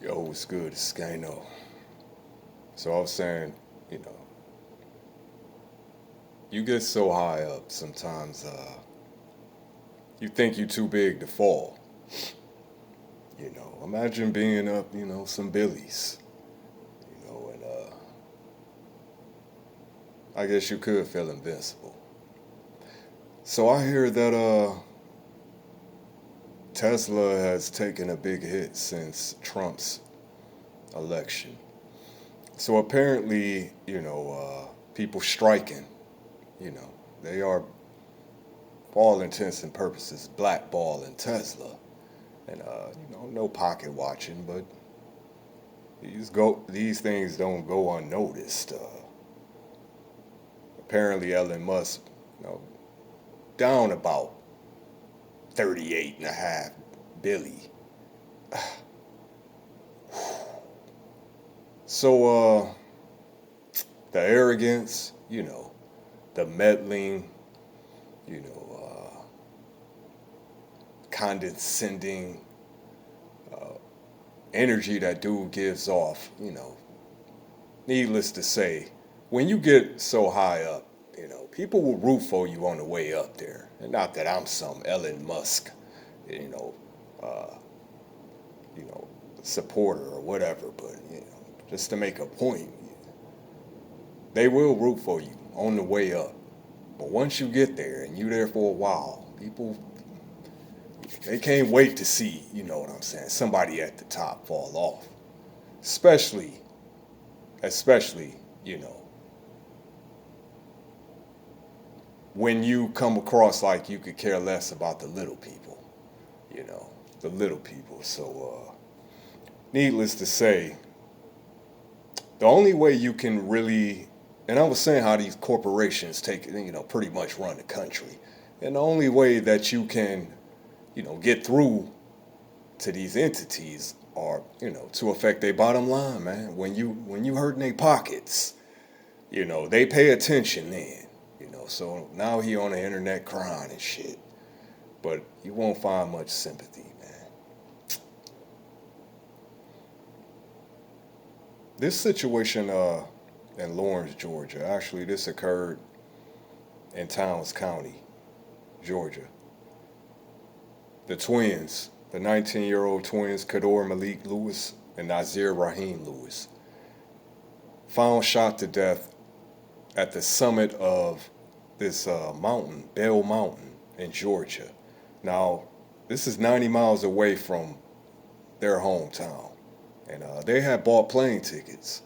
Yo, what's good? It's Skano. So I was saying, you know, you get so high up sometimes, you think you're too big to fall. Imagine being up, some billies, and I guess you could feel invincible. So I hear that Tesla has taken a big hit since Trump's election. So apparently, people striking, you know, they are, for all intents and purposes, blackballing Tesla. And no pocket watching, but these things don't go unnoticed. Apparently, Elon Musk, you know, down about 38.5 billion. So the arrogance, the meddling, condescending energy that dude gives off, needless to say, when you get so high up, people will root for you on the way up there. And not that I'm some Elon Musk, you know, uh, you know, supporter or whatever, but just to make a point, they will root for you on the way up. But once you get there and you're there for a while, people they can't wait to see, you know what I'm saying, somebody at the top fall off. Especially, especially, you know, when you come across like you could care less about the little people, you know, the little people. So, needless to say, the only way you can really, and I was saying how these corporations take, pretty much run the country. And the only way that you can, get through to these entities are, to affect their bottom line, man. When you hurting their pockets, they pay attention then. So now he on the internet crying and shit. But you won't find much sympathy, man. This situation in Lawrence, Georgia, actually this occurred in Towns County, Georgia. The twins, the 19-year-old twins, Kador Malik Lewis and Nazir Rahim Lewis, found shot to death at the summit of this mountain, Bell Mountain in Georgia. Now, this is 90 miles away from their hometown. And they had bought plane tickets.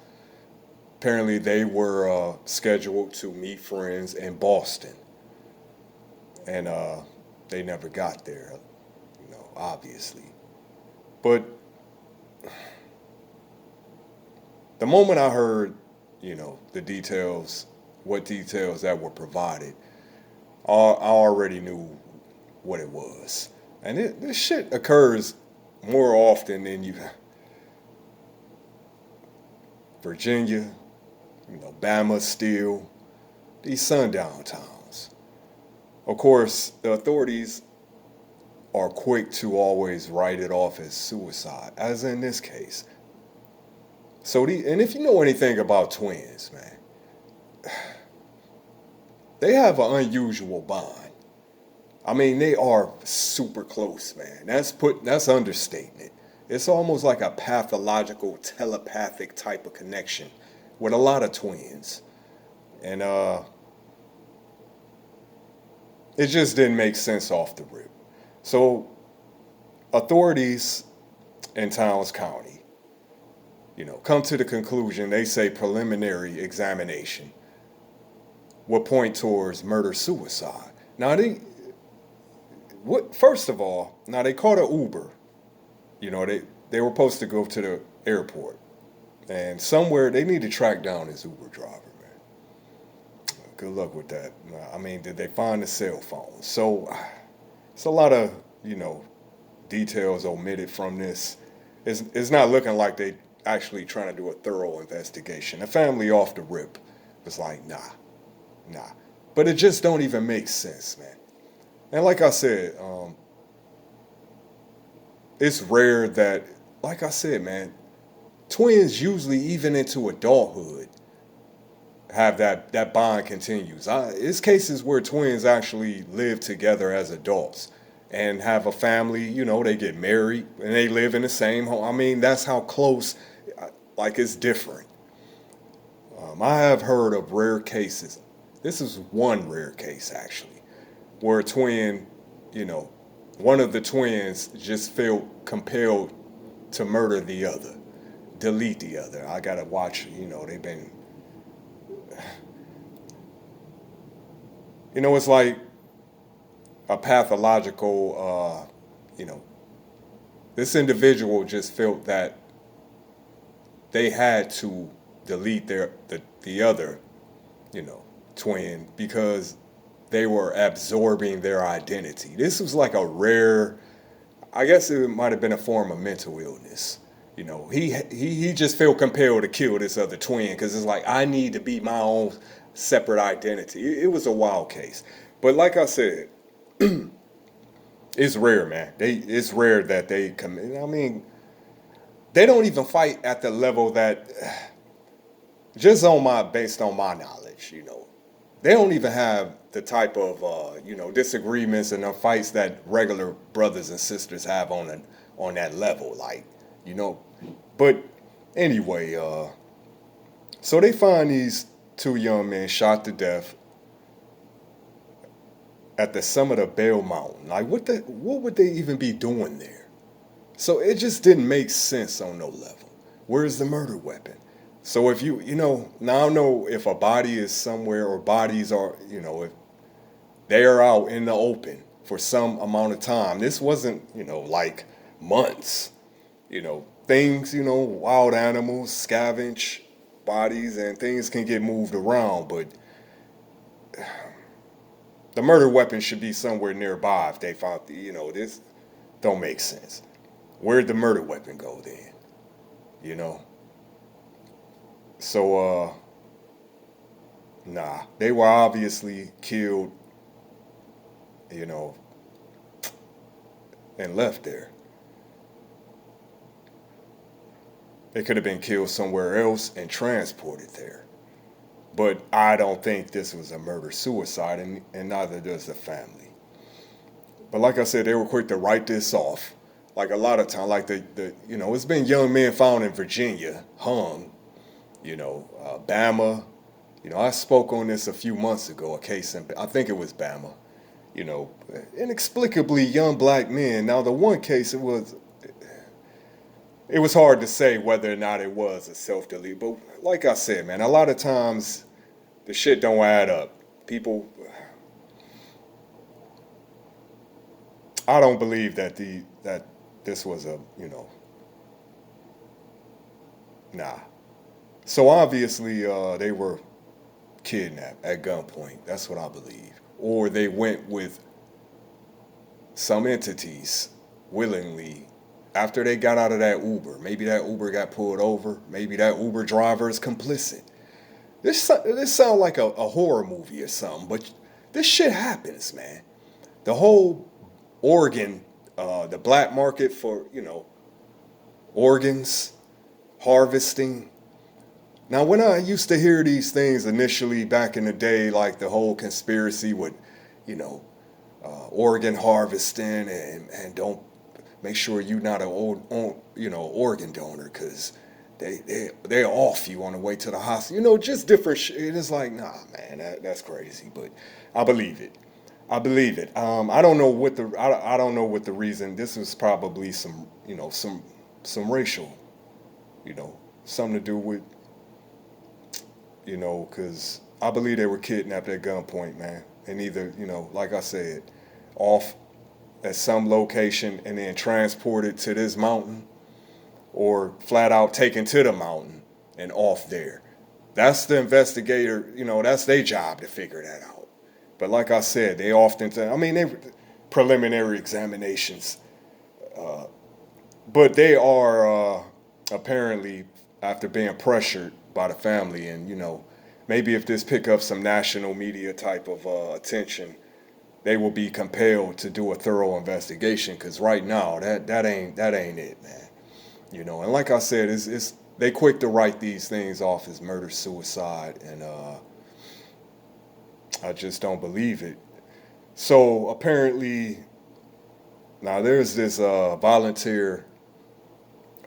Apparently, they were scheduled to meet friends in Boston. And they never got there, obviously. But the moment I heard, the details, what details that were provided, I already knew what it was. And this shit occurs more often than you. Virginia, Bama still, these sundown towns. Of course, the authorities are quick to always write it off as suicide, as in this case. And if you know anything about twins, man, they have an unusual bond. I mean, they are super close, man. That's understating it. It's almost like a pathological, telepathic type of connection with a lot of twins. And it just didn't make sense off the rip. So authorities in Towns County, come to the conclusion, they say preliminary examination will point towards murder suicide. Now first of all, now they caught an Uber. They were supposed to go to the airport. And somewhere they need to track down this Uber driver, man. Good luck with that. I mean, did they find the cell phone? So it's a lot of, details omitted from this. It's not looking like they actually trying to do a thorough investigation. The family off the rip was like, nah. But it just don't even make sense, man. And like I said, it's rare that, like I said, man, twins usually, even into adulthood, have that bond continues. It's cases where twins actually live together as adults and have a family. You know, they get married and they live in the same home. I mean, that's how close. Like it's different. I have heard of rare cases. This is one rare case actually, where a twin, you know, one of the twins just felt compelled to murder the other, delete the other. I gotta watch. You know, they've been. You know, it's like a pathological. You know, this individual just felt that they had to delete the other, you know, twin because they were absorbing their identity. This was like a rare, I guess it might have been a form of mental illness. You know, he just felt compelled to kill this other twin because it's like I need to be my own separate identity. It was a wild case, but like I said, it's rare, man. It's rare that they come. I mean, they don't even fight at the level that just on my based on my knowledge, you know, they don't even have the type of you know disagreements and the fights that regular brothers and sisters have on that level, like you know. But anyway, so they find these two young men shot to death at the summit of Bell Mountain. Like what would they even be doing there? So it just didn't make sense on no level. Where's the murder weapon? So if you know, now I don't know if a body is somewhere or bodies are, you know, if they are out in the open for some amount of time. This wasn't, you know, like months. You know, things, you know, wild animals scavenge bodies and things can get moved around, but the murder weapon should be somewhere nearby if they found, you know, this don't make sense. Where'd the murder weapon go then? You know? So, nah, they were obviously killed, you know, and left there. They could have been killed somewhere else and transported there. But I don't think this was a murder suicide, and neither does the family. But like I said, they were quick to write this off. Like a lot of time, like the you know, it's been young men found in Virginia hung, you know, Bama. You know, I spoke on this a few months ago, a case in, I think it was Bama. You know, inexplicably young black men. Now the one case, it was hard to say whether or not it was a self-delete. But like I said, man, a lot of times the shit don't add up. People, I don't believe that this was a, you know, nah. So obviously they were kidnapped at gunpoint. That's what I believe. Or they went with some entities willingly after they got out of that Uber. Maybe that Uber got pulled over. Maybe that Uber driver is complicit. This sounds like a horror movie or something, but this shit happens, man. The whole organ, the black market for, you know, organs, harvesting. Now, when I used to hear these things initially back in the day, like the whole conspiracy with, you know, organ harvesting and don't make sure you're not you know, organ donor because they're off you on the way to the hospital. You know, just different shit. It's like, nah, man, that's crazy. But I believe it. I believe it. I don't know what I don't know what the reason. This was probably some, you know, some racial, you know, something to do with, you know, because I believe they were kidnapped at gunpoint, man, and either, you know, like I said, off at some location and then transported to this mountain, or flat out taken to the mountain and off there. That's the investigator, you know, that's their job to figure that out. But like I said, they often, I mean, they preliminary examinations, but they are apparently, after being pressured by the family, and you know, maybe if this pick up some national media type of attention, they will be compelled to do a thorough investigation. Because right now, that ain't it, man. You know, and like I said, it's they quick to write these things off as murder suicide, and I just don't believe it. So apparently, now there's this volunteer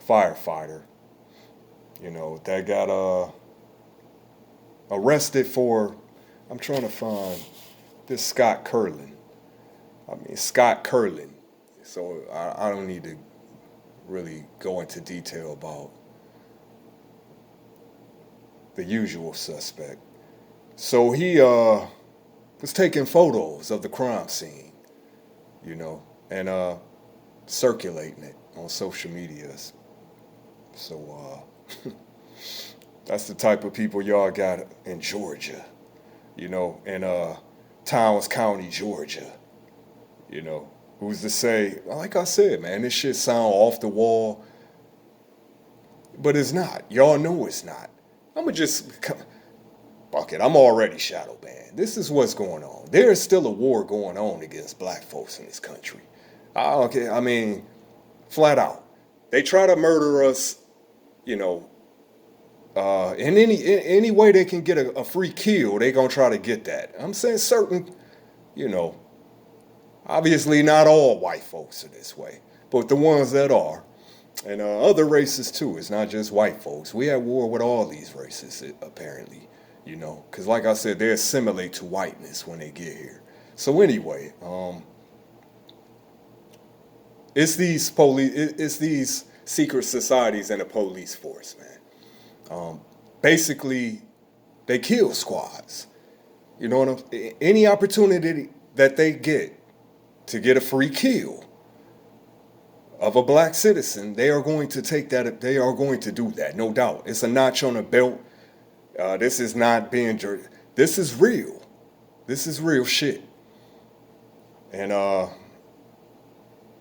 firefighter, that got arrested for. I'm trying to find this Scott Curlin. Scott Curlin. So I don't need to really go into detail about the usual suspect. So he was taking photos of the crime scene, and circulating it on social medias. So that's the type of people y'all got in Georgia, in Towns County, Georgia. Who's to say, like I said, man, this shit sound off the wall, but it's not. Y'all know it's not. I'ma just, fuck it, I'm already shadow banned. This is what's going on. There is still a war going on against black folks in this country. I don't care, flat out. They try to murder us, in any way they can get a free kill, they gonna try to get that. I'm saying certain, obviously not all white folks are this way, but the ones that are, and other races too. It's not just white folks. We at war with all these races, apparently, because like I said, they assimilate to whiteness when they get here. So anyway, it's these secret societies and the police force, man. Basically, they kill squads. Any opportunity that they get to get a free kill of a black citizen, they are going to take that. They are going to do that, no doubt. It's a notch on a belt. This is not being jerked. This is real. This is real shit. And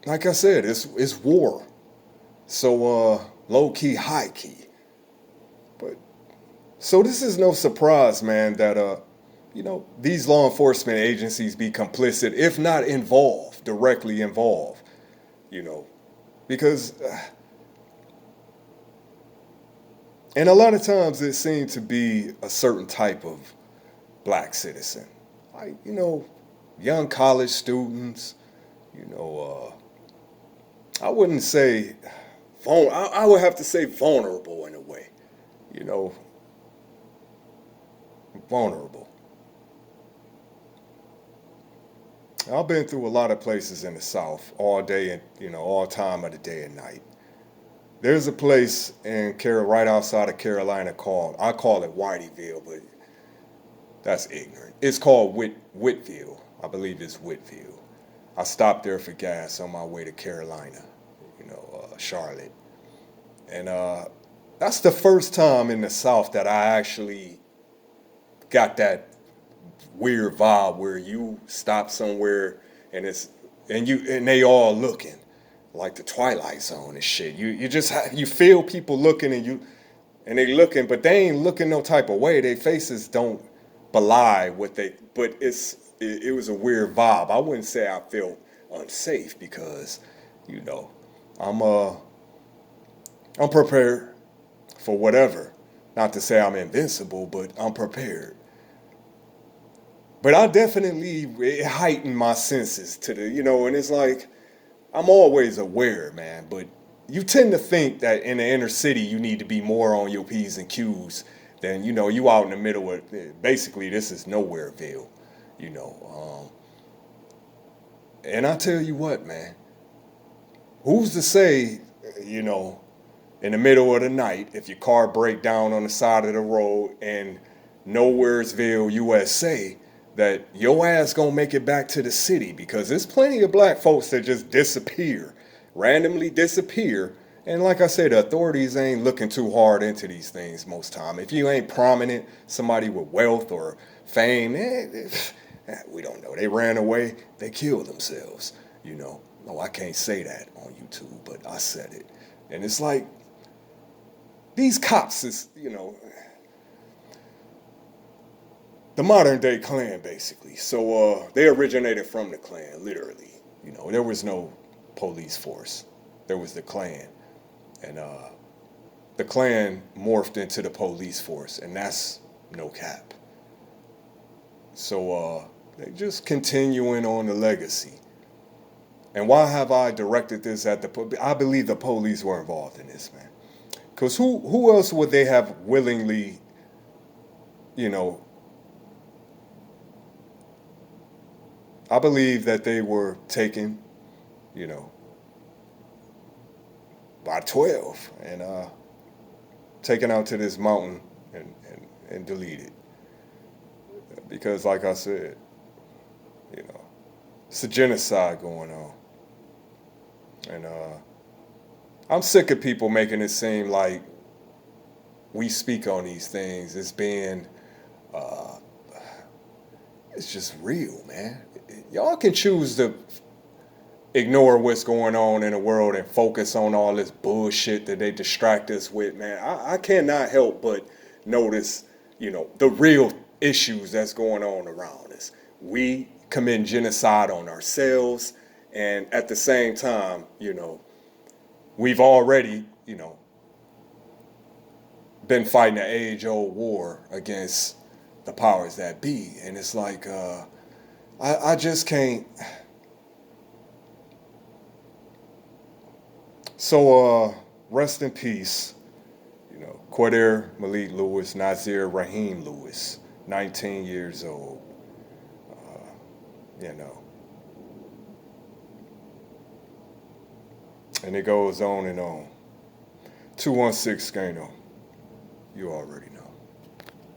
like I said, it's war. So low key, high key. But so this is no surprise, man, that these law enforcement agencies be complicit, if not involved, directly involved, because, and a lot of times it seemed to be a certain type of black citizen, like, young college students, I wouldn't say, I would have to say vulnerable in a way, vulnerable. I've been through a lot of places in the South all day and, all time of the day and night. There's a place right outside of Carolina I call it Whiteyville, but that's ignorant. It's called Whitville. I believe it's Whitville. I stopped there for gas on my way to Carolina, Charlotte. And that's the first time in the South that I actually got that weird vibe where you stop somewhere and they all looking like the Twilight Zone and shit. You feel people looking and they looking, but they ain't looking no type of way. Their faces don't belie but it was a weird vibe. I wouldn't say I felt unsafe because, I'm prepared for whatever. Not to say I'm invincible, but I'm prepared. But I definitely, it heightened my senses to and it's like, I'm always aware, man, but you tend to think that in the inner city, you need to be more on your P's and Q's than, you out in the middle of, basically this is Nowhereville, and I tell you what, man, who's to say, in the middle of the night, if your car break down on the side of the road in Nowhereville, USA, that your ass gonna make it back to the city, because there's plenty of black folks that just randomly disappear. And like I said, the authorities ain't looking too hard into these things most time. If you ain't prominent, somebody with wealth or fame, we don't know. They ran away, they killed themselves, No, I can't say that on YouTube, but I said it. And it's like, these cops is, the modern day Klan, basically. So they originated from the Klan, literally. There was no police force. There was the Klan. And the Klan morphed into the police force, and that's no cap. So they just continuing on the legacy. And why have I directed this at I believe the police were involved in this, man. Because who else would they have willingly, you know, I believe that they were taken, you know, by 12 and taken out to this mountain and deleted. Because, like I said, you know, it's a genocide going on. And I'm sick of people making it seem like we speak on these things as being, uh, it's just real, man. Y'all can choose to ignore what's going on in the world and focus on all this bullshit that they distract us with, man. I cannot help but notice, you know, the real issues that's going on around us. We commit genocide on ourselves, and at the same time, you know, we've already, you know, been fighting an age-old war against the powers that be, and it's like I just can't. So rest in peace, you know, Quadir Malik Lewis, Nazir Raheem Lewis, 19 years old. You know, and it goes on and on. 216 Skano, you already know.